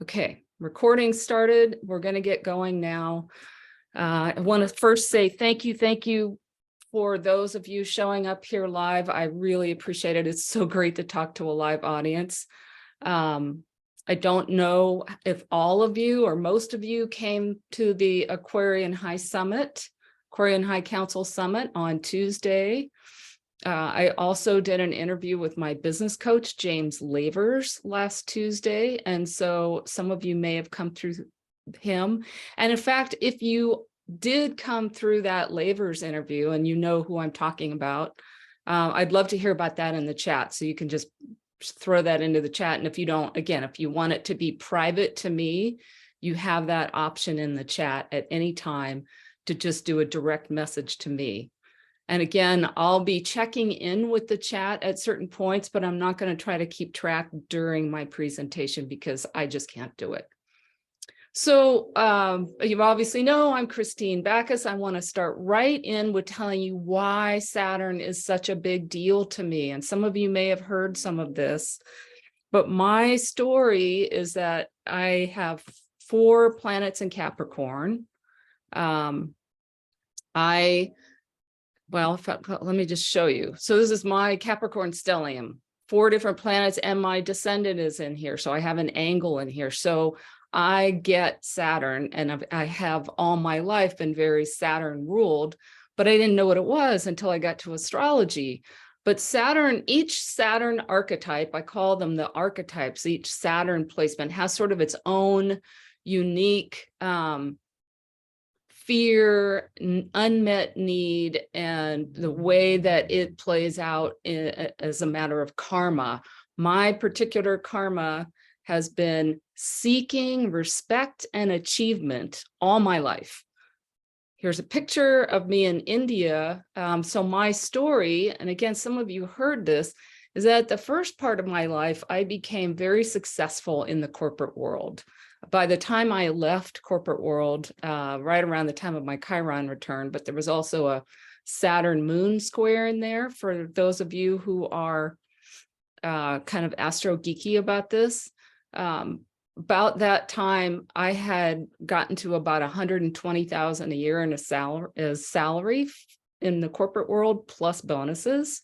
Okay, recording started. We're going to get going now. I want to first say thank you for those of you showing up here live. I really appreciate it. It's so great to talk to a live audience. I don't know if all of you or most of you came to the Aquarian High Council Summit on Tuesday. I also did an interview with my business coach, James Lavers, last Tuesday. And so some of you may have come through him. And in fact, if you did come through that Lavers interview and you know who I'm talking about, I'd love to hear about that in the chat. So you can just throw that into the chat. And if you don't, again, if you want it to be private to me, you have that option in the chat at any time to just do a direct message to me. And again, I'll be checking in with the chat at certain points, but I'm not going to try to keep track during my presentation because I just can't do it. So you obviously know I'm Christine Backus. I want to start right in with telling you why Saturn is such a big deal to me. And some of you may have heard some of this, but my story is that I have 4 planets in Capricorn. Well, let me just show you. So this is my Capricorn stellium, 4 different planets, and my descendant is in here. So I have an angle in here. So I get Saturn, and I have all my life been very Saturn ruled, but I didn't know what it was until I got to astrology. But Saturn, each Saturn archetype, I call them the archetypes, each Saturn placement has sort of its own unique fear, unmet need, and the way that it plays out as a matter of karma. My particular karma has been seeking respect and achievement all my life. Here's a picture of me in India. So my story, and again, some of you heard this, is that the first part of my life, I became very successful in the corporate world. By the time I left corporate world, right around the time of my Chiron return, but there was also a Saturn moon square in there for those of you who are kind of astro geeky about this. About that time, I had gotten to about $120,000 a year in a salary in the corporate world, plus bonuses.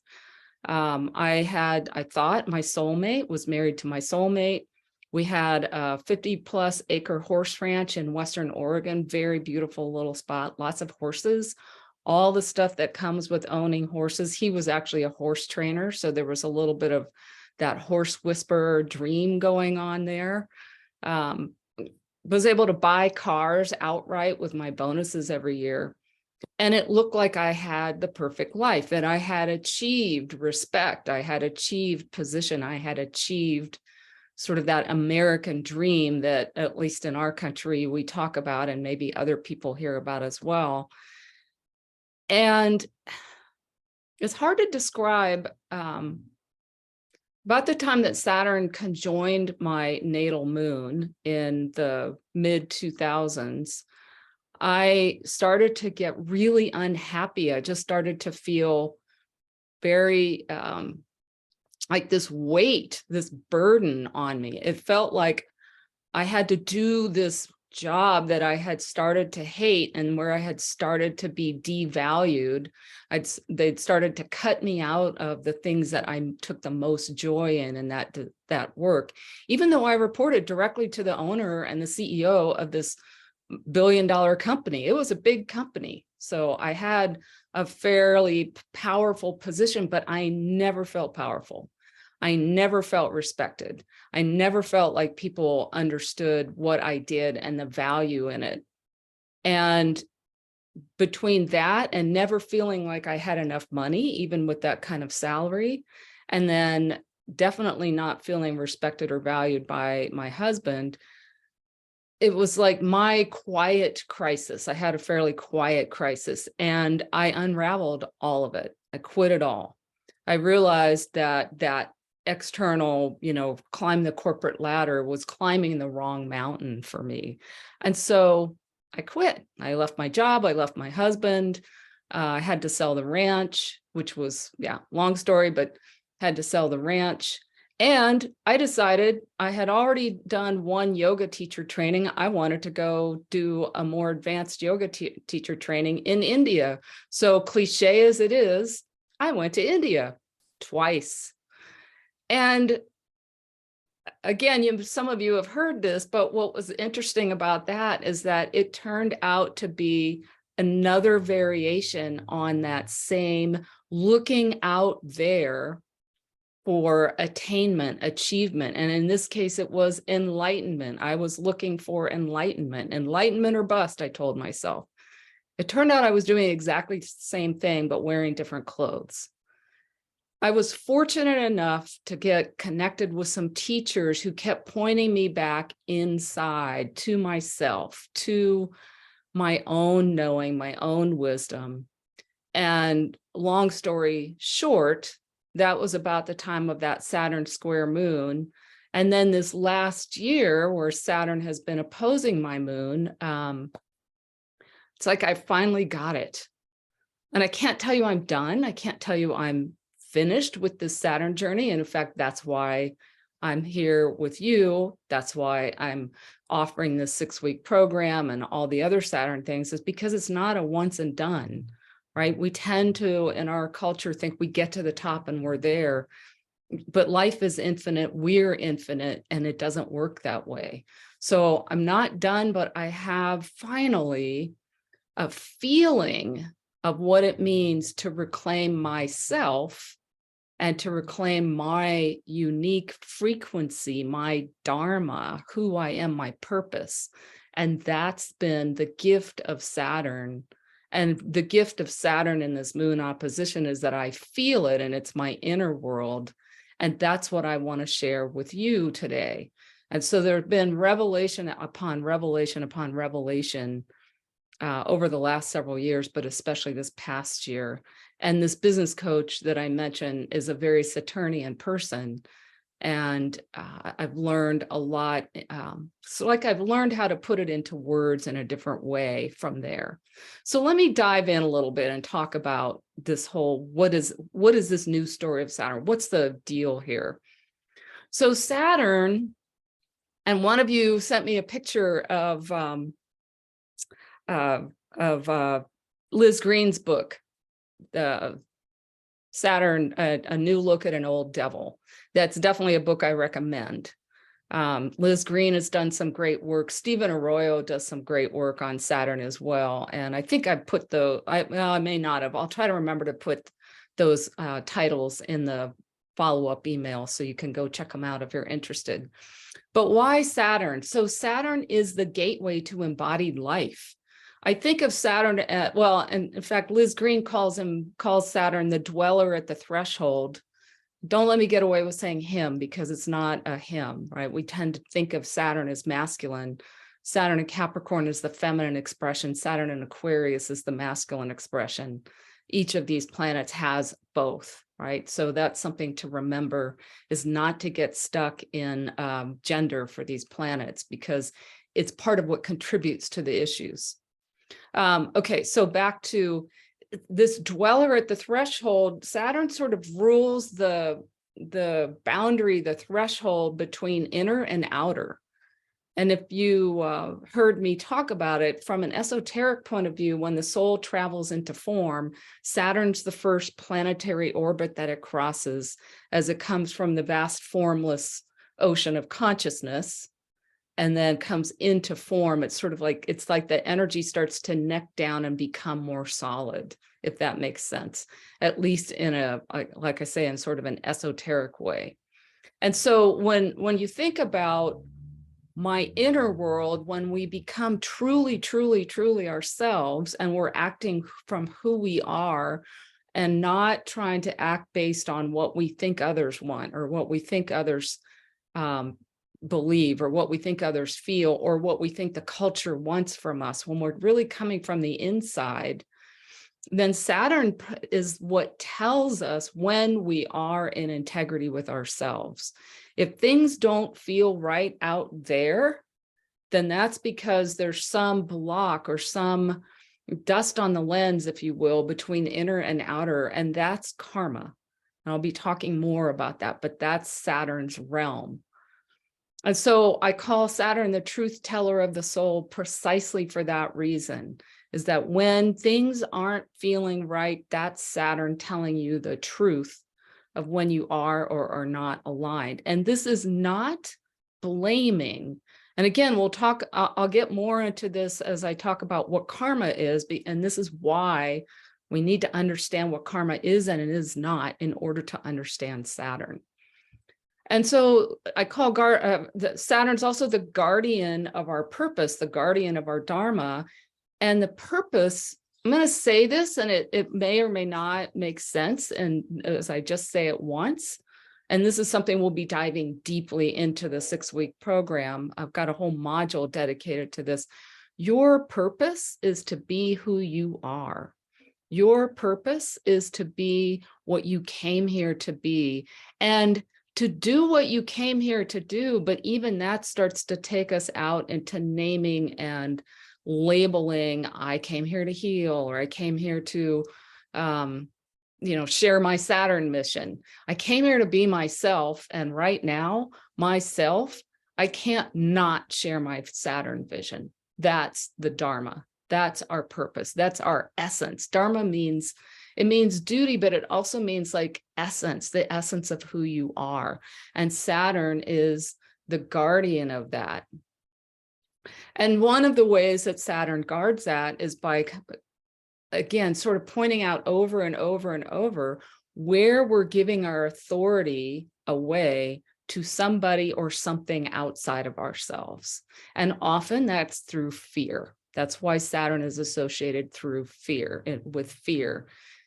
I thought my soulmate, was married to my soulmate. We had a 50+ acre horse ranch in Western Oregon, very beautiful little spot, lots of horses, all the stuff that comes with owning horses. He was actually a horse trainer, so there was a little bit of that horse whisperer dream going on there. Was able to buy cars outright with my bonuses every year. And it looked like I had the perfect life, and I had achieved respect. I had achieved position. I had achieved sort of that American dream that, at least in our country, we talk about, and maybe other people hear about as well. And it's hard to describe. About the time that Saturn conjoined my natal moon in the mid-2000s, I started to get really unhappy. I just started to feel very like this weight, this burden on me. It felt like I had to do this job that I had started to hate, and where I had started to be devalued. They'd started to cut me out of the things that I took the most joy in that work, even though I reported directly to the owner and the CEO of this billion-dollar company. It was a big company. So I had a fairly powerful position, but I never felt powerful. I never felt respected. I never felt like people understood what I did and the value in it. And between that and never feeling like I had enough money, even with that kind of salary, and then definitely not feeling respected or valued by my husband, it was like my quiet crisis. I had a fairly quiet crisis, and I unraveled all of it. I quit it all. I realized that external, climb the corporate ladder was climbing the wrong mountain for me. And so I quit. I left my job. I left my husband. I had to sell the ranch, which was, long story, but had to sell the ranch. And I decided I had already done one yoga teacher training. I wanted to go do a more advanced yoga teacher training in India. So cliche as it is, I went to India twice. And again, some of you have heard this, but what was interesting about that is that it turned out to be another variation on that same looking out there for attainment, achievement. And in this case, it was enlightenment. I was looking for enlightenment or bust, I told myself. It turned out I was doing exactly the same thing, but wearing different clothes. I was fortunate enough to get connected with some teachers who kept pointing me back inside to myself, to my own knowing, my own wisdom. And long story short, that was about the time of that Saturn square moon. And then this last year, where Saturn has been opposing my moon, it's like I finally got it. And I can't tell you I'm done. I can't tell you I'm finished with this Saturn journey. And in fact, that's why I'm here with you. That's why I'm offering this 6-week program and all the other Saturn things, is because it's not a once and done, right? We tend to, in our culture, think we get to the top and we're there, but life is infinite. We're infinite, and it doesn't work that way. So I'm not done, but I have finally a feeling of what it means to reclaim myself and to reclaim my unique frequency, my dharma, who I am, my purpose. And that's been the gift of Saturn. And the gift of Saturn in this moon opposition is that I feel it, and it's my inner world. And that's what I want to share with you today. And so there have been revelation upon revelation upon revelation over the last several years, but especially this past year. And this business coach that I mentioned is a very Saturnian person. And I've learned a lot. So like I've learned how to put it into words in a different way from there. So let me dive in a little bit and talk about this whole, what is this new story of Saturn? What's the deal here? So Saturn, and one of you sent me a picture of Liz Green's book, Saturn, A New Look at an Old Devil. That's definitely a book I recommend. Liz Green has done some great work. Stephen Arroyo does some great work on Saturn as well. And I think I put I may not have. I'll try to remember to put those titles in the follow-up email so you can go check them out if you're interested. But why Saturn? So Saturn is the gateway to embodied life. I think of Saturn at, well, and in fact, Liz Green calls Saturn the dweller at the threshold. Don't let me get away with saying him, because it's not a him, right? We tend to think of Saturn as masculine. Saturn in Capricorn is the feminine expression. Saturn in Aquarius is the masculine expression. Each of these planets has both, right? So that's something to remember, is not to get stuck in gender for these planets, because it's part of what contributes to the issues. Okay, so back to this dweller at the threshold. Saturn sort of rules the boundary, the threshold between inner and outer. And if you heard me talk about it from an esoteric point of view, when the soul travels into form, Saturn's the first planetary orbit that it crosses as it comes from the vast formless ocean of consciousness, and then comes into form. It's sort of like, it's like the energy starts to neck down and become more solid, if that makes sense, at least in a, like I say, in sort of an esoteric way. And so when you think about my inner world, when we become truly, truly, truly ourselves, and we're acting from who we are and not trying to act based on what we think others want, or what we think others believe, or what we think others feel, or what we think the culture wants from us, when we're really coming from the inside, then Saturn is what tells us when we are in integrity with ourselves. If things don't feel right out there, then that's because there's some block or some dust on the lens, if you will, between inner and outer, and that's karma. And I'll be talking more about that, but that's Saturn's realm. And so I call Saturn the truth teller of the soul precisely for that reason, is that when things aren't feeling right, that's Saturn telling you the truth of when you are or are not aligned. And this is not blaming. And again, I'll get more into this as I talk about what karma is, and this is why we need to understand what karma is and it is not in order to understand Saturn. And so I call Saturn's also the guardian of our purpose, the guardian of our dharma. And the purpose, I'm going to say this, and it may or may not make sense, and as I just say it once, and this is something we'll be diving deeply into the 6-week program. I've got a whole module dedicated to this. Your purpose is to be who you are. Your purpose is to be what you came here to be, and to do what you came here to do. But even that starts to take us out into naming and labeling. I came here to heal, or I came here to, share my Saturn mission. I came here to be myself. And right now, myself, I can't not share my Saturn vision. That's the Dharma. That's our purpose. That's our essence. Dharma means duty, but it also means like essence, the essence of who you are. And Saturn is the guardian of that. And one of the ways that Saturn guards that is by, again, sort of pointing out over and over and over where we're giving our authority away to somebody or something outside of ourselves. And often that's through fear. That's why Saturn is associated through fear, with fear,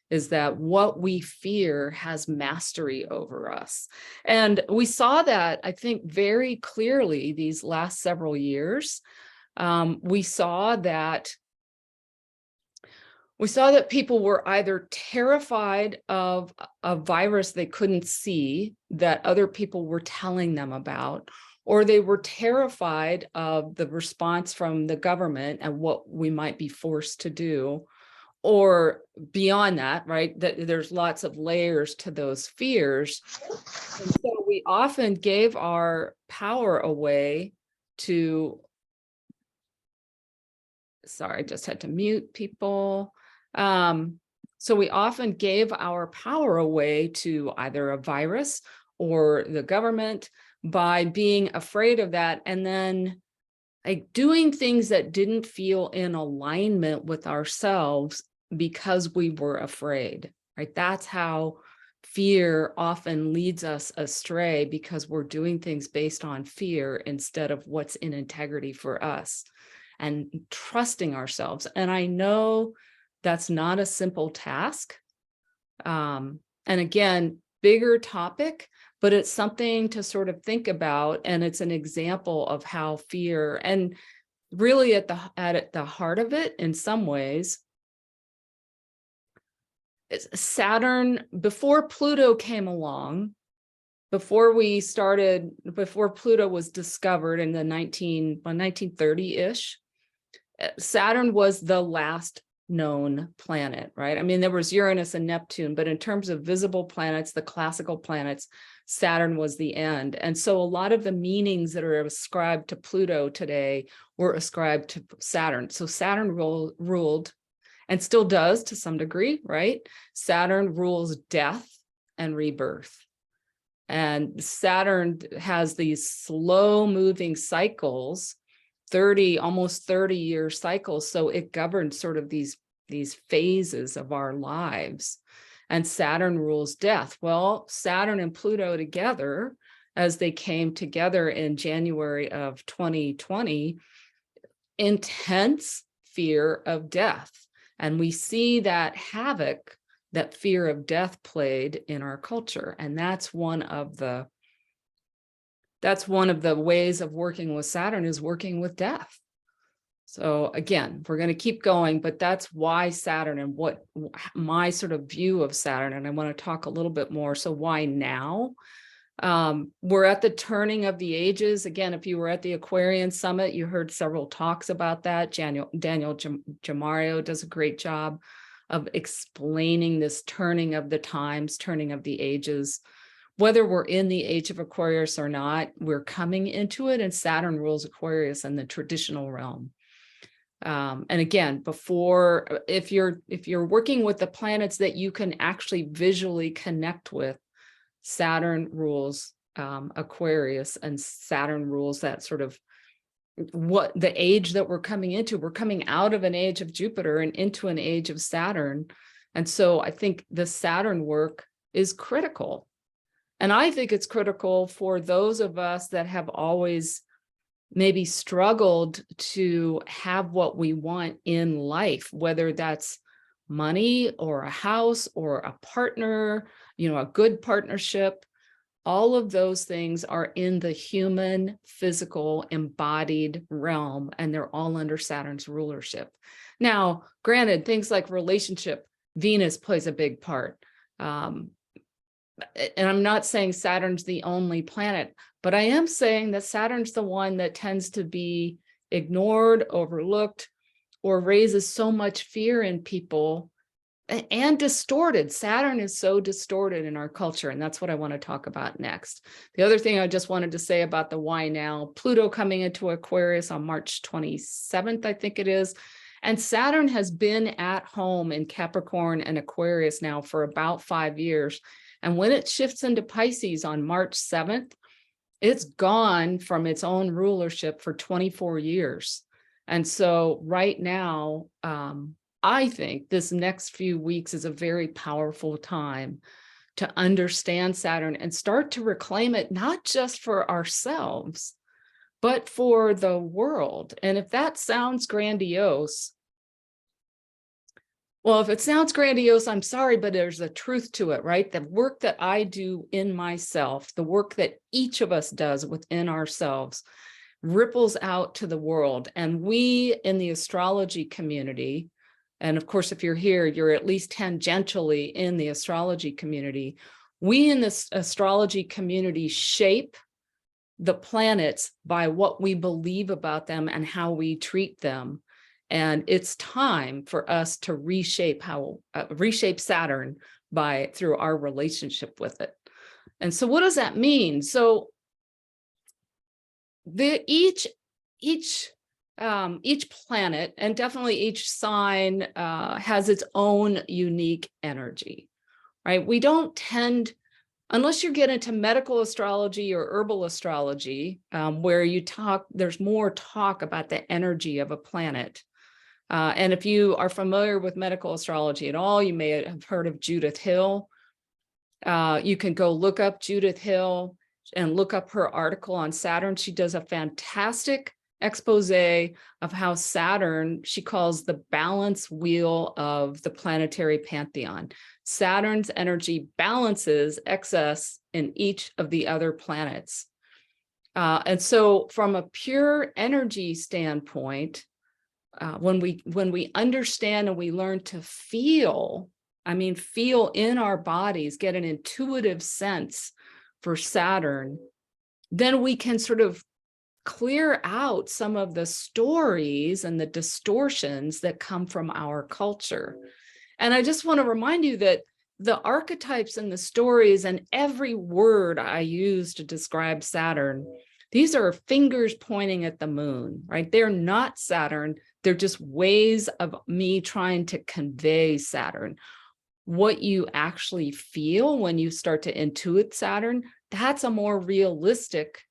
is that what we fear has mastery over us. And we saw that, I think, very clearly these last several years. We saw that people were either terrified of a virus they couldn't see that other people were telling them about, or they were terrified of the response from the government and what we might be forced to do. Or beyond that, right, that there's lots of layers to those fears. And so we often gave our power away to, sorry, I just had to mute people. So we often gave our power away to either a virus or the government by being afraid of that, and then like doing things that didn't feel in alignment with ourselves because we were afraid, right? That's how fear often leads us astray, because we're doing things based on fear instead of what's in integrity for us and trusting ourselves. And I know that's not a simple task. And again, bigger topic, but it's something to sort of think about. And it's an example of how fear, and really at the heart of it, in some ways, Saturn, before Pluto came along, before Pluto was discovered in the 1930-ish, Saturn was the last known planet, right? I mean, there was Uranus and Neptune, but in terms of visible planets, the classical planets, Saturn was the end. And so a lot of the meanings that are ascribed to Pluto today were ascribed to Saturn. So Saturn ruled, and still does to some degree, right? Saturn rules death and rebirth. And Saturn has these slow moving cycles, almost 30-year cycles. So it governs sort of these phases of our lives. And Saturn rules death. Well, Saturn and Pluto together, as they came together in January of 2020, intense fear of death. And we see that havoc that fear of death played in our culture. And that's one of the ways of working with Saturn, is working with death. So again, we're going to keep going, but that's why Saturn, and what my sort of view of Saturn, and I want to talk a little bit more. So why now? We're at the turning of the ages. Again, if you were at the Aquarian Summit, you heard several talks about that. Daniel Jamario does a great job of explaining this turning of the times, turning of the ages. Whether we're in the age of Aquarius or not, we're coming into it, and Saturn rules Aquarius in the traditional realm. And again, if you're working with the planets that you can actually visually connect with, Saturn rules Aquarius, and Saturn rules that sort of what the age that we're coming into. We're coming out of an age of Jupiter and into an age of Saturn. And so I think the Saturn work is critical. And I think it's critical for those of us that have always maybe struggled to have what we want in life, whether that's money or a house or a partner, a good partnership. All of those things are in the human, physical, embodied realm, and they're all under Saturn's rulership. Now, granted, things like relationship, Venus plays a big part. And I'm not saying Saturn's the only planet, but I am saying that Saturn's the one that tends to be ignored, overlooked, or raises so much fear in people and distorted. Saturn is so distorted in our culture, and that's what I want to talk about next. The other thing I just wanted to say about the why now, Pluto coming into Aquarius on March 27th, I think it is, and Saturn has been at home in Capricorn and Aquarius now for about 5 years. And when it shifts into Pisces on March 7th, it's gone from its own rulership for 24 years. And so right now, I think this next few weeks is a very powerful time to understand Saturn and start to reclaim it, not just for ourselves, but for the world. And if that sounds grandiose, well, if it sounds grandiose, I'm sorry, but there's a truth to it, right? The work that I do in myself, the work that each of us does within ourselves, ripples out to the world. And we in the astrology community, and of course, if you're here, you're at least tangentially in the astrology community. We in this astrology community shape the planets by what we believe about them and how we treat them. And it's time for us to reshape Saturn through our relationship with it. And so what does that mean? So each planet, and definitely each sign, has its own unique energy, right? We don't tend, unless you get into medical astrology or herbal astrology, where there's more talk about the energy of a planet. And if you are familiar with medical astrology at all, you may have heard of Judith Hill. You can go look up Judith Hill and look up her article on Saturn. She does a fantastic expose of how Saturn, she calls the balance wheel of the planetary pantheon. Saturn's energy balances excess in each of the other planets. And so from a pure energy standpoint, when we understand and we learn to feel in our bodies, get an intuitive sense for Saturn, then we can sort of clear out some of the stories and the distortions that come from our culture. And I just want to remind you that the archetypes and the stories and every word I use to describe Saturn, these are fingers pointing at the moon, right? They're not Saturn. They're just ways of me trying to convey Saturn. What you actually feel when you start to intuit Saturn, that's a more realistic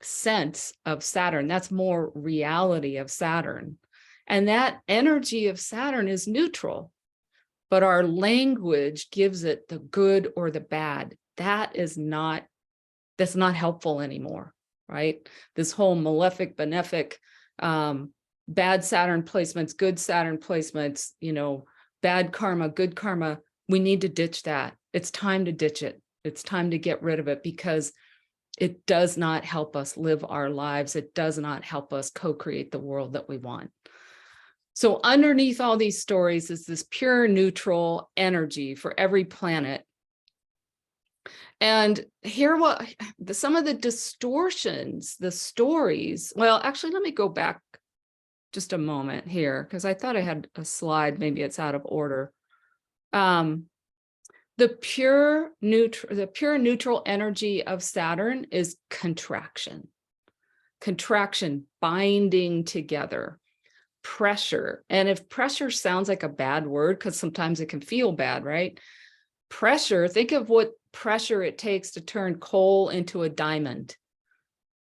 sense of Saturn. That's more reality of Saturn. And that energy of Saturn is neutral, but our language gives it the good or the bad. That's not helpful anymore, right? This whole malefic, benefic, bad Saturn placements, good Saturn placements, bad karma, good karma. We need to ditch that. It's time to ditch it. It's time to get rid of it, because it does not help us live our lives. It does not help us co-create the world that we want. So underneath all these stories is this pure neutral energy for every planet. And here some of the distortions, the stories. Well, actually, let me go back just a moment here, because I thought I had a slide. Maybe it's out of order. The pure neutral energy of Saturn is contraction. Contraction, binding together, pressure. And if pressure sounds like a bad word, because sometimes it can feel bad, right? Pressure, think of what pressure it takes to turn coal into a diamond.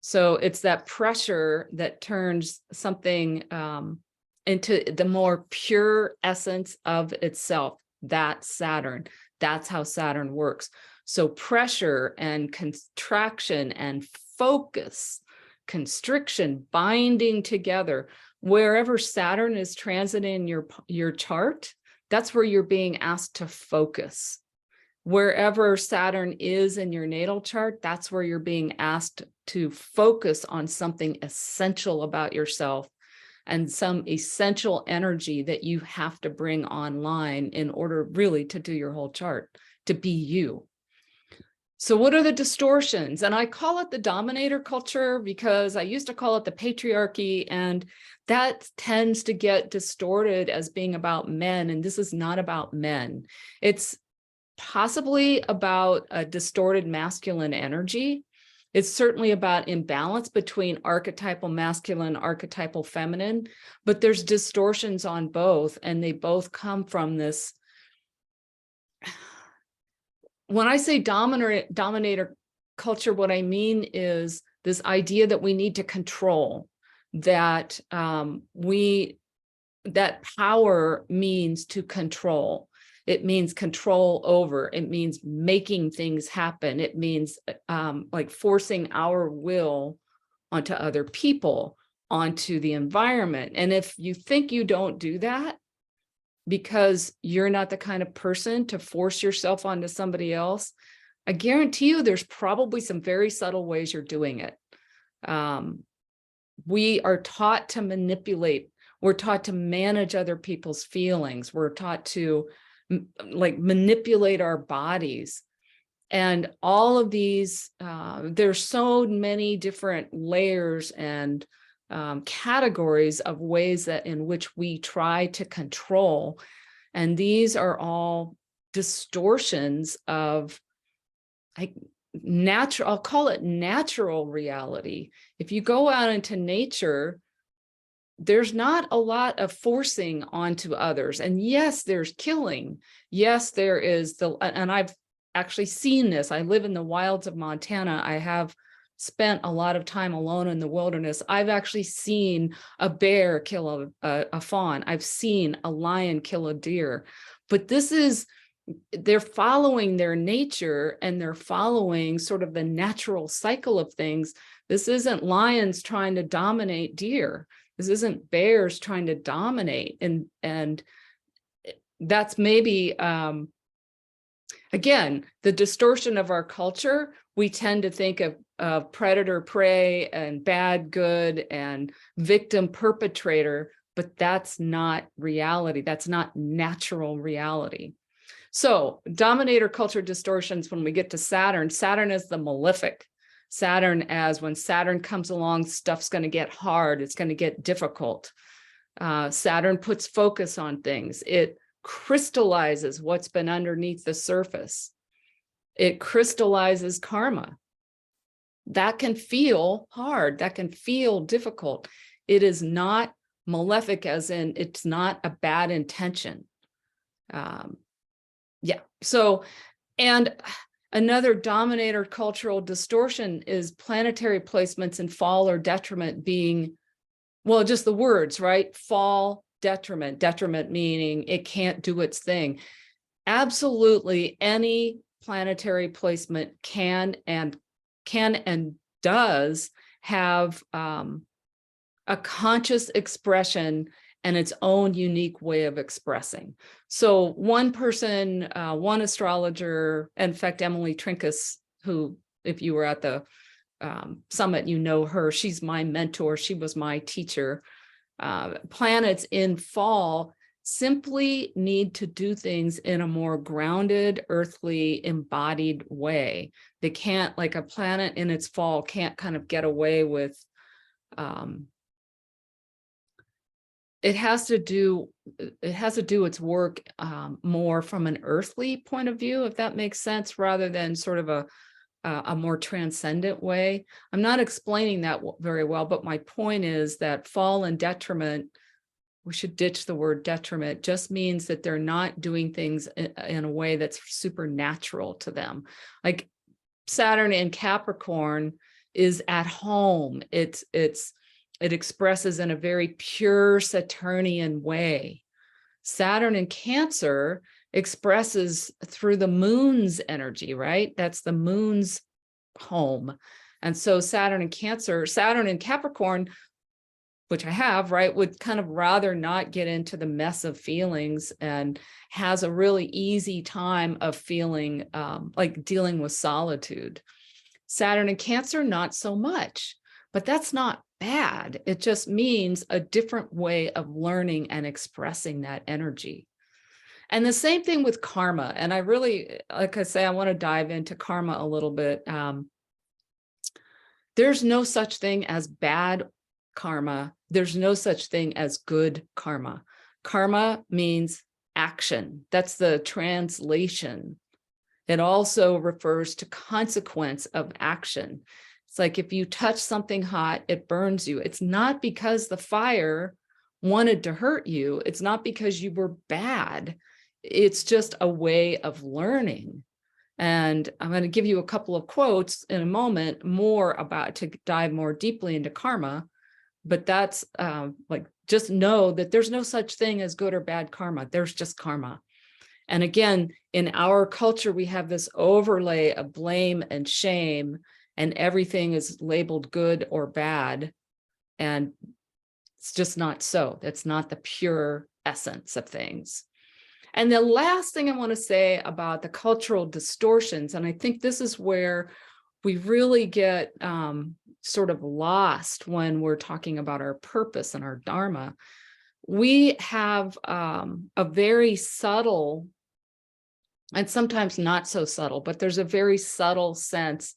So it's that pressure that turns something into the more pure essence of itself. That's Saturn. That's how Saturn works. So pressure and contraction and focus, constriction, binding together, wherever Saturn is transiting your chart, that's where you're being asked to focus. Wherever Saturn is in your natal chart, that's where you're being asked to focus on something essential about yourself and some essential energy that you have to bring online in order really to do your whole chart, to be you. So what are the distortions? And I call it the dominator culture because I used to call it the patriarchy, and that tends to get distorted as being about men. And this is not about men. It's possibly about a distorted masculine energy. It's certainly about imbalance between archetypal masculine, archetypal feminine, but there's distortions on both, and they both come from this. When I say dominator culture, what I mean is this idea that we need to control, that that power means to control. It means control over, it means making things happen. It means like forcing our will onto other people, onto the environment. And if you think you don't do that because you're not the kind of person to force yourself onto somebody else, I guarantee you there's probably some very subtle ways you're doing it. We are taught to manipulate. We're taught to manage other people's feelings. We're taught to like manipulate our bodies. And all of these, there's so many different layers and categories of ways that in which we try to control. And these are all distortions of natural, I'll call it natural reality. If you go out into nature, there's not a lot of forcing onto others. And yes, there's killing. Yes, there is and I've actually seen this. I live in the wilds of Montana. I have spent a lot of time alone in the wilderness. I've actually seen a bear kill a fawn. I've seen a lion kill a deer. But they're following their nature, and they're following sort of the natural cycle of things. This isn't lions trying to dominate deer. This isn't bears trying to dominate. And that's maybe, again, the distortion of our culture. We tend to think of predator, prey, and bad, good, and victim, perpetrator, but that's not reality. That's not natural reality. So dominator culture distortions, when we get to Saturn, Saturn is the malefic. Saturn, as when Saturn comes along, stuff's going to get hard. It's going to get difficult. Saturn puts focus on things. It crystallizes what's been underneath the surface. It crystallizes karma. That can feel hard. That can feel difficult. It is not malefic, as in it's not a bad intention. Yeah. So, and another dominator cultural distortion is planetary placements in fall or detriment being, well, just the words, right? Fall, detriment, detriment meaning it can't do its thing. Absolutely any planetary placement can and does have a conscious expression and its own unique way of expressing. So one person, one astrologer, in fact, Emily Trinkus, who, if you were at the summit, you know her, she's my mentor, she was my teacher. Planets in fall simply need to do things in a more grounded, earthly, embodied way. They can't, like a planet in its fall, can't kind of get away with it has to do its work more from an earthly point of view, if that makes sense, rather than sort of a more transcendent way. I'm not explaining that very well, but my point is that fall and detriment, we should ditch the word detriment, just means that they're not doing things in a way that's supernatural to them. Like Saturn in Capricorn is at home. It expresses in a very pure Saturnian way. Saturn in Cancer expresses through the moon's energy, right? That's the moon's home. And so Saturn in Cancer, Saturn in Capricorn, which I have, right, would kind of rather not get into the mess of feelings and has a really easy time of feeling like dealing with solitude. Saturn in Cancer, not so much, but that's not bad. It just means a different way of learning and expressing that energy. And the same thing with karma. And I really, like I say, I want to dive into karma a little bit. There's no such thing as bad karma. There's no such thing as good karma. Karma means action. That's the translation. It also refers to consequence of action. It's like if you touch something hot, it burns you. It's not because the fire wanted to hurt you. It's not because you were bad. It's just a way of learning. And I'm going to give you a couple of quotes in a moment more about to dive more deeply into karma. But that's like, just know that there's no such thing as good or bad karma. There's just karma. And again, in our culture, we have this overlay of blame and shame, and everything is labeled good or bad. And it's just not so. That's not the pure essence of things. And the last thing I want to say about the cultural distortions, and I think this is where we really get sort of lost when we're talking about our purpose and our dharma. We have a very subtle, and sometimes not so subtle, but there's a very subtle sense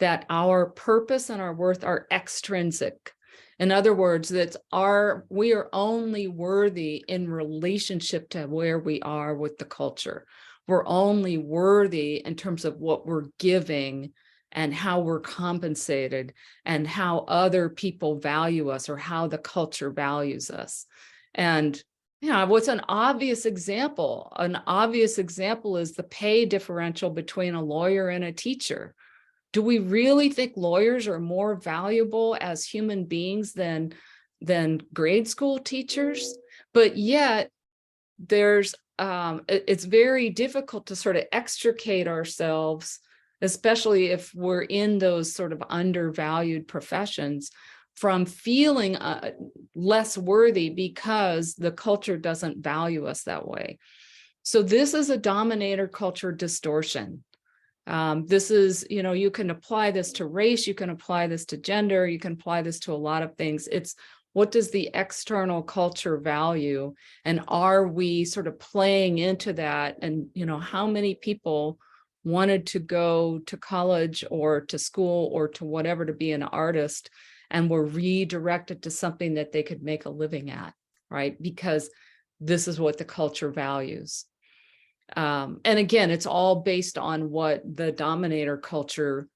that our purpose and our worth are extrinsic. In other words, we are only worthy in relationship to where we are with the culture. We're only worthy in terms of what we're giving and how we're compensated and how other people value us or how the culture values us. And what's an obvious example? An obvious example is the pay differential between a lawyer and a teacher. Do we really think lawyers are more valuable as human beings than grade school teachers? But yet it's very difficult to sort of extricate ourselves, especially if we're in those sort of undervalued professions, from feeling less worthy because the culture doesn't value us that way. So this is a dominator culture distortion. This is, you can apply this to race, you can apply this to gender, you can apply this to a lot of things. It's what does the external culture value? And are we sort of playing into that? And, how many people wanted to go to college or to school or to whatever to be an artist and were redirected to something that they could make a living at, right? Because this is what the culture values. And again, it's all based on what the dominator culture,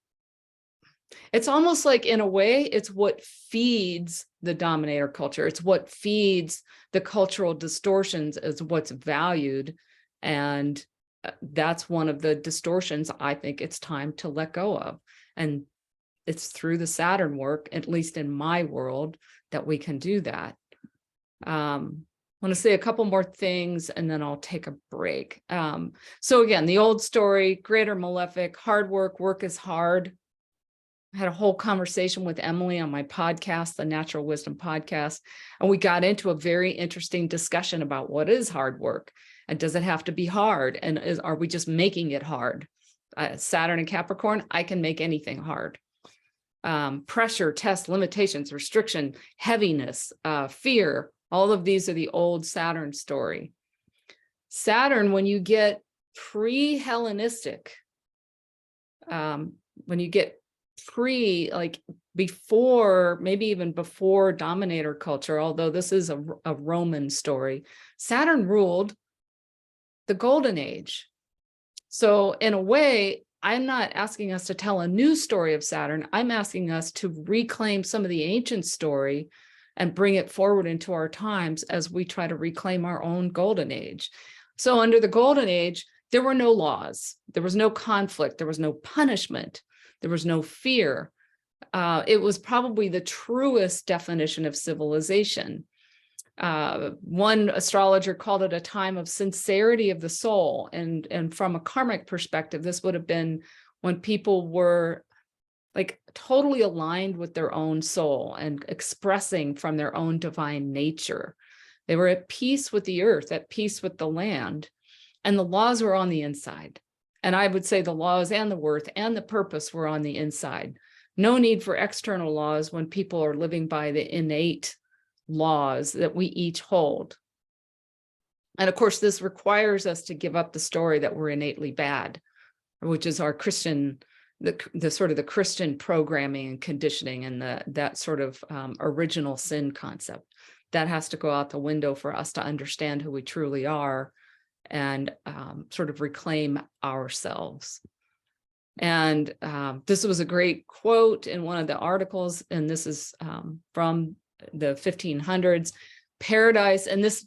it's almost like, in a way, it's what feeds the dominator culture. It's what feeds the cultural distortions as what's valued. And that's one of the distortions I think it's time to let go of. And it's through the Saturn work, at least in my world, that we can do that. I want to say a couple more things and then I'll take a break. So again, the old story, greater malefic, hard work is hard. I had a whole conversation with Emily on my podcast, the Natural Wisdom podcast, and we got into a very interesting discussion about what is hard work and does it have to be hard? And are we just making it hard? Saturn and Capricorn, I can make anything hard. Pressure, test, limitations, restriction, heaviness, fear, all of these are the old Saturn story. Saturn, when you get pre-Hellenistic, when you get like before, maybe even before dominator culture, although this is a Roman story, Saturn ruled the golden age. So in a way, I'm not asking us to tell a new story of Saturn. I'm asking us to reclaim some of the ancient story and bring it forward into our times as we try to reclaim our own golden age. So under the golden age, there were no laws, there was no conflict, there was no punishment, there was no fear. It was probably the truest definition of civilization. One astrologer called it a time of sincerity of the soul. And from a karmic perspective, this would have been when people were like totally aligned with their own soul and expressing from their own divine nature. They were at peace with the earth, at peace with the land, and the laws were on the inside. And I would say the laws and the worth and the purpose were on the inside. No need for external laws when people are living by the innate laws that we each hold. And of course, this requires us to give up the story that we're innately bad, which is our Christian, the sort of the Christian programming and conditioning and that sort of original sin concept. That has to go out the window for us to understand who we truly are and sort of reclaim ourselves. And this was a great quote in one of the articles, and this is from the 1500s. Paradise, and this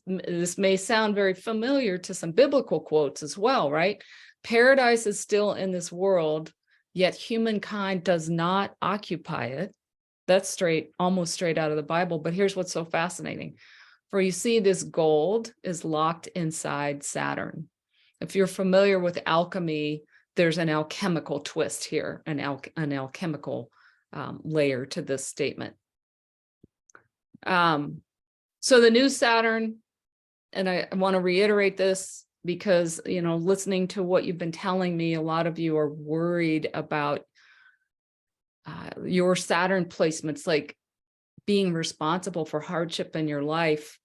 may sound very familiar to some biblical quotes as well, right? Paradise is still in this world, yet humankind does not occupy it. That's almost straight out of the Bible. But here's what's so fascinating. For you see, this gold is locked inside Saturn. If you're familiar with alchemy, there's an alchemical twist here, an alchemical layer to this statement. So the new Saturn, and I want to reiterate this because, you know, listening to what you've been telling me, a lot of you are worried about your Saturn placements, like being responsible for hardship in your life.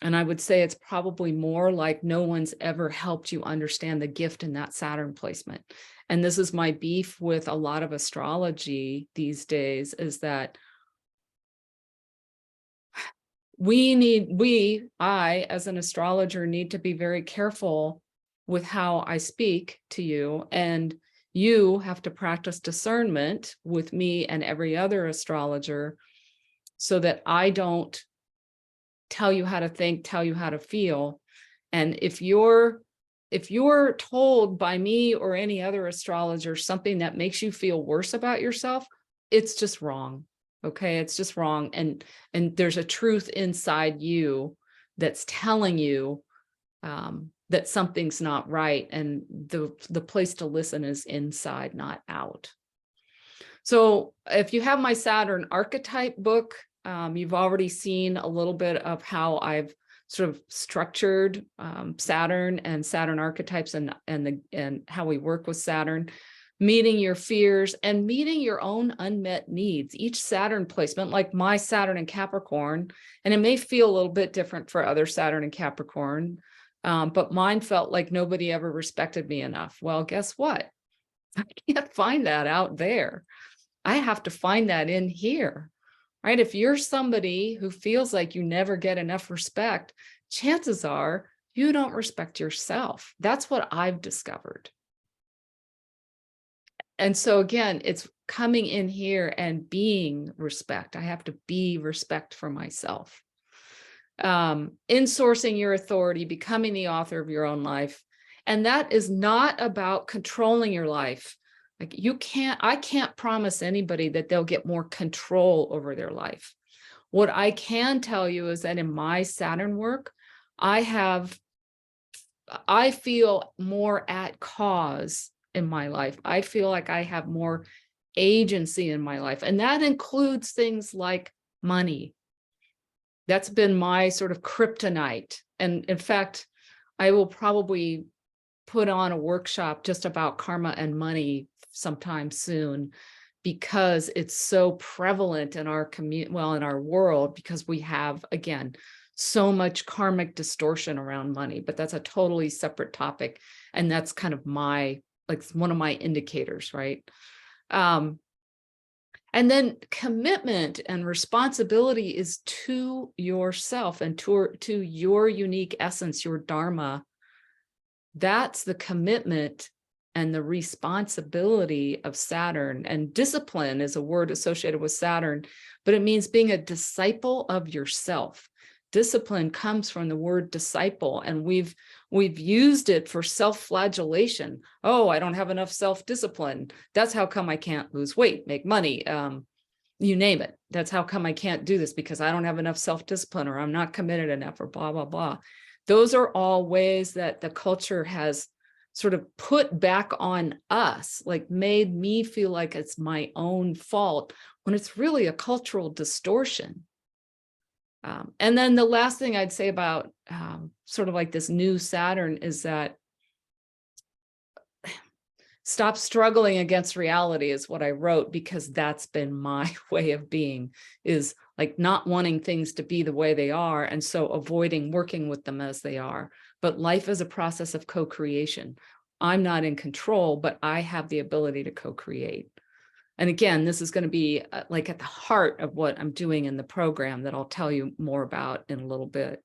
And I would say it's probably more like no one's ever helped you understand the gift in that Saturn placement. And this is my beef with a lot of astrology these days, is that I, as an astrologer, need to be very careful with how I speak to you. And you have to practice discernment with me and every other astrologer so that I don't tell you how to think, tell you how to feel. And if you're told by me or any other astrologer something that makes you feel worse about yourself, it's just wrong. Okay, it's just wrong. And there's a truth inside you that's telling you that something's not right. And the place to listen is inside, not out. So if you have my Saturn archetype book, you've already seen a little bit of how I've sort of structured Saturn and Saturn archetypes and how we work with Saturn. Meeting your fears and meeting your own unmet needs. Each Saturn placement, like my Saturn and Capricorn, and it may feel a little bit different for other Saturn and Capricorn, but mine felt like nobody ever respected me enough. Well, guess what? I can't find that out there. I have to find that in here, right? If you're somebody who feels like you never get enough respect, chances are you don't respect yourself. That's what I've discovered. And so again, it's coming in here and being respect. I have to be respect for myself. Insourcing your authority, becoming the author of your own life. And that is not about controlling your life. Like I can't promise anybody that they'll get more control over their life. What I can tell you is that in my Saturn work, I feel more at cause in my life. I feel like I have more agency in my life. And that includes things like money. That's been my sort of kryptonite. And in fact, I will probably put on a workshop just about karma and money sometime soon, because it's so prevalent in our community, well, in our world, because we have, again, so much karmic distortion around money. But that's a totally separate topic. And that's kind of one of my indicators, right? And And then commitment and responsibility is to yourself and to your unique essence, your dharma. That's the commitment and the responsibility of Saturn. And discipline is a word associated with Saturn, but it means being a disciple of yourself. Discipline comes from the word disciple, and we've used it for self-flagellation. Oh, I don't have enough self-discipline. That's how come I can't lose weight, make money, you name it. That's how come I can't do this, because I don't have enough self-discipline, or I'm not committed enough, or blah, blah, blah. Those are all ways that the culture has sort of put back on us, like made me feel like it's my own fault, when it's really a cultural distortion. And then the last thing I'd say about sort of like this new Saturn is that stop struggling against reality is what I wrote, because that's been my way of being, is like not wanting things to be the way they are, and so avoiding working with them as they are. But life is a process of co-creation. I'm not in control, but I have the ability to co-create. And again, this is going to be like at the heart of what I'm doing in the program that I'll tell you more about in a little bit.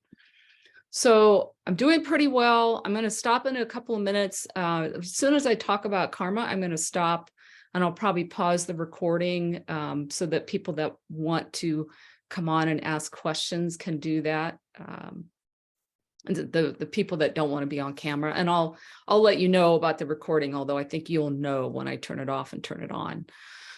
So I'm doing pretty well. I'm going to stop in a couple of minutes. As soon as I talk about karma, I'm going to stop, and I'll probably pause the recording so that people that want to come on and ask questions can do that. The people that don't want to be on camera, and I'll let you know about the recording, although I think you'll know when I turn it off and turn it on.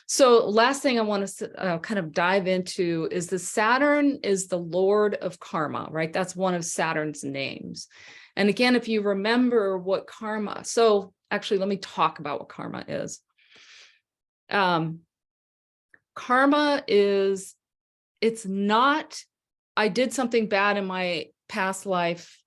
So last thing I want to kind of dive into is the Saturn is the Lord of karma, right? That's one of Saturn's names. And again, if you remember what karma, so actually let me talk about what karma is. Karma is, it's not, I did something bad in my past life,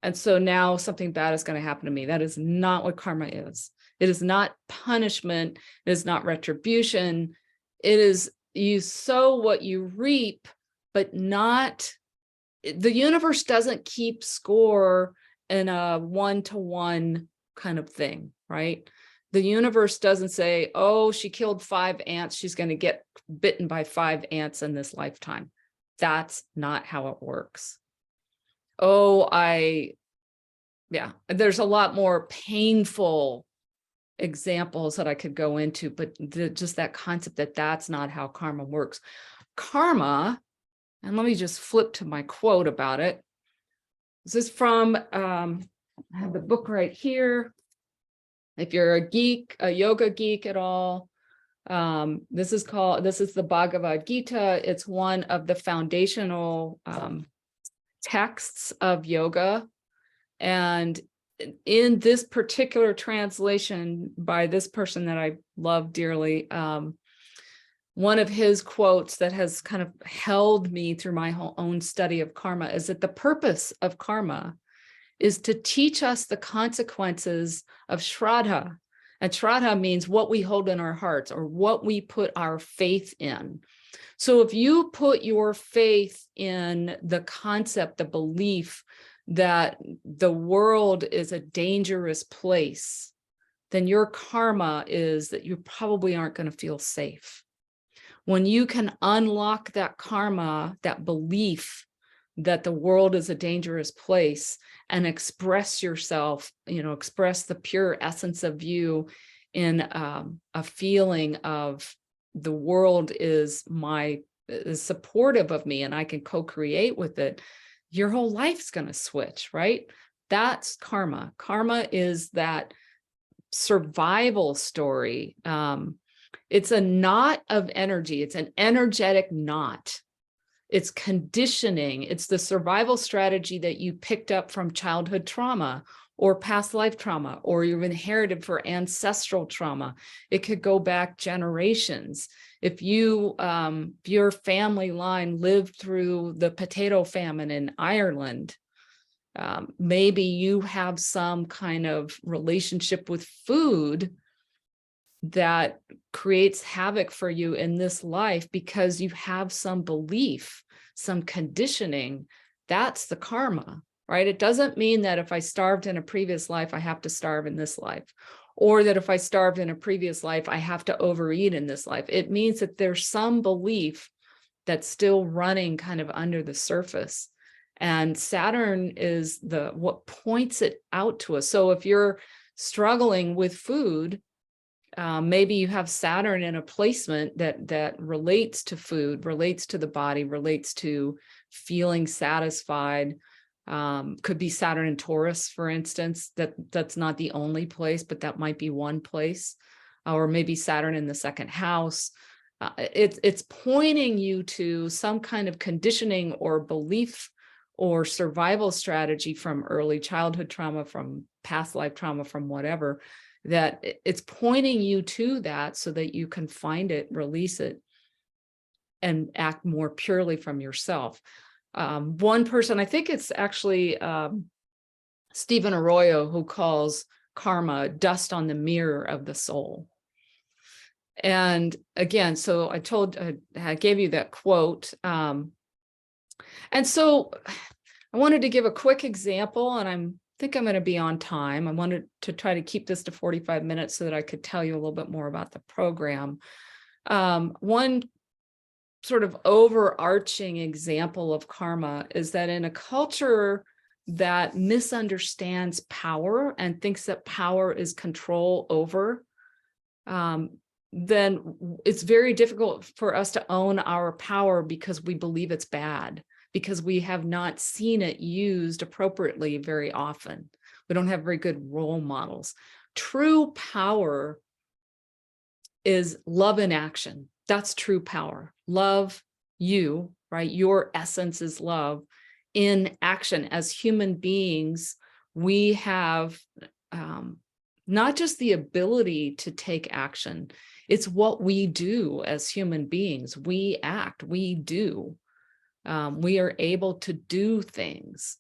and so now something bad is going to happen to me. That is not what karma is. It is not punishment. It is not retribution. It is you sow what you reap, but not, the universe doesn't keep score in a one-to-one kind of thing, right? The universe doesn't say, oh, she killed 5 ants, she's going to get bitten by 5 ants in this lifetime. That's not how it works. Oh, there's a lot more painful examples that I could go into, but just that concept that that's not how karma works. Karma, and let me just flip to my quote about it. This is from, I have the book right here. If you're a geek, a yoga geek at all, this is the Bhagavad Gita. It's one of the foundational texts of yoga. And in this particular translation by this person that I love dearly, one of his quotes that has kind of held me through my own study of karma is that the purpose of karma is to teach us the consequences of shraddha. And shraddha means what we hold in our hearts, or what we put our faith in. So if you put your faith in the concept, the belief that the world is a dangerous place, then your karma is that you probably aren't going to feel safe. When you can unlock that karma, that belief that the world is a dangerous place, and express yourself, express the pure essence of you in a feeling of the world is supportive of me and I can co-create with it, your whole life's going to switch, right? That's karma. Karma is that survival story. It's a knot of energy. It's an energetic knot. It's conditioning. It's the survival strategy that you picked up from childhood trauma or past life trauma, or you've inherited for ancestral trauma. It could go back generations. If your family line lived through the potato famine in Ireland, maybe you have some kind of relationship with food that creates havoc for you in this life because you have some belief, some conditioning. That's the karma, right? It doesn't mean that if I starved in a previous life, I have to starve in this life. or that if I starved in a previous life, I have to overeat in this life. It means that there's some belief that's still running kind of under the surface. And Saturn is what points it out to us. So if you're struggling with food, maybe you have Saturn in a placement that relates to food, relates to the body, relates to feeling satisfied. Could be Saturn in Taurus, for instance. That's not the only place, but that might be one place. Or maybe Saturn in the second house. It's pointing you to some kind of conditioning or belief or survival strategy from early childhood trauma, from past life trauma, from whatever, that it's pointing you to that so that you can find it, release it, and act more purely from yourself. One person, I think it's actually Stephen Arroyo, who calls karma dust on the mirror of the soul. And again, so I gave you that quote. And so I wanted to give a quick example, and I think I'm going to be on time. I wanted to try to keep this to 45 minutes so that I could tell you a little bit more about the program. One sort of overarching example of karma is that in a culture that misunderstands power and thinks that power is control over, then it's very difficult for us to own our power because we believe it's bad, because we have not seen it used appropriately very often. We don't have very good role models. True power is love in action. That's true power. Love you, right? Your essence is love in action. As human beings, we have not just the ability to take action, it's what we do as human beings. We act, we do. We are able to do things.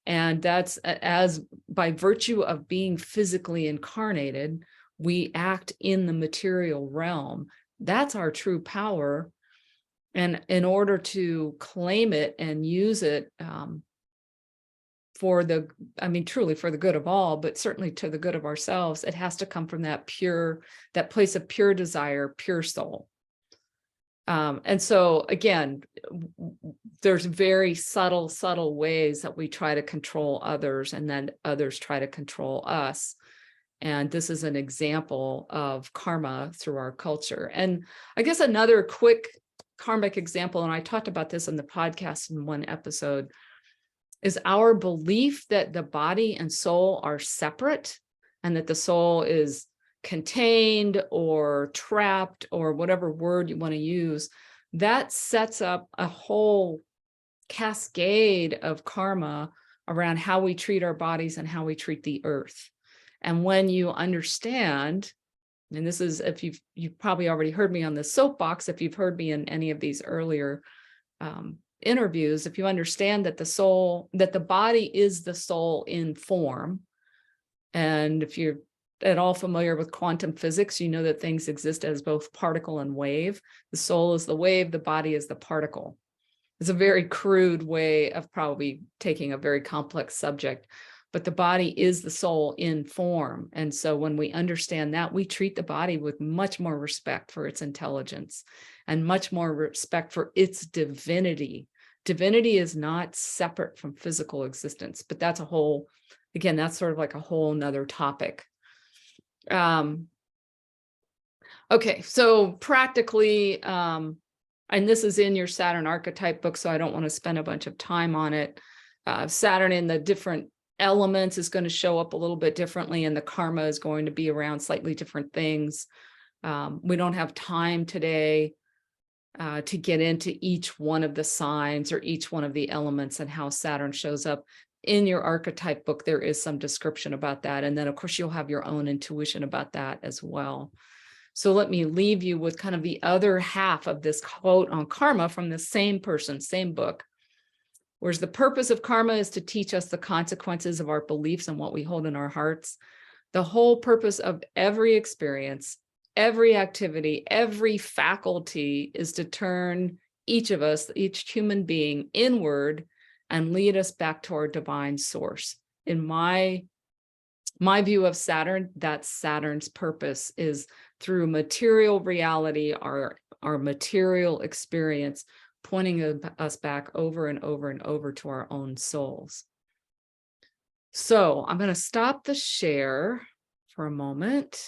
And that's as by virtue of being physically incarnated, we act in the material realm. That's our true power. And in order to claim it and use it truly for the good of all, but certainly to the good of ourselves, it has to come from that place of pure desire, pure soul. And so again, there's very subtle ways that we try to control others, and then others try to control us. And this is an example of karma through our culture. And I guess another quick karmic example, and I talked about this in the podcast in one episode, is our belief that the body and soul are separate, and that the soul is contained or trapped, or whatever word you want to use. That sets up a whole cascade of karma around how we treat our bodies and how we treat the earth. And when you understand, and this is, if you've probably already heard me on the soapbox, if you've heard me in any of these earlier interviews, if you understand that the body is the soul in form, and if you're at all familiar with quantum physics, you know that things exist as both particle and wave. The soul is the wave, the body is the particle. It's a very crude way of probably taking a very complex subject, but the body is the soul in form. And so when we understand that, we treat the body with much more respect for its intelligence and much more respect for its divinity. Divinity is not separate from physical existence, but that's that's sort of like a whole nother topic. Okay, so practically, and this is in your Saturn archetype book, so I don't want to spend a bunch of time on it. Saturn in the different elements is going to show up a little bit differently, and the karma is going to be around slightly different things. We don't have time today to get into each one of the signs or each one of the elements and how Saturn shows up. In your archetype book, there is some description about that. And then, of course, you'll have your own intuition about that as well. So let me leave you with kind of the other half of this quote on karma from the same person, same book. Whereas the purpose of karma is to teach us the consequences of our beliefs and what we hold in our hearts. The whole purpose of every experience, every activity, every faculty is to turn each of us, each human being, inward and lead us back to our divine source. In my my view of Saturn, that's Saturn's purpose, is through material reality, our material experience, pointing us back over and over and over to our own souls. So I'm going to stop the share for a moment.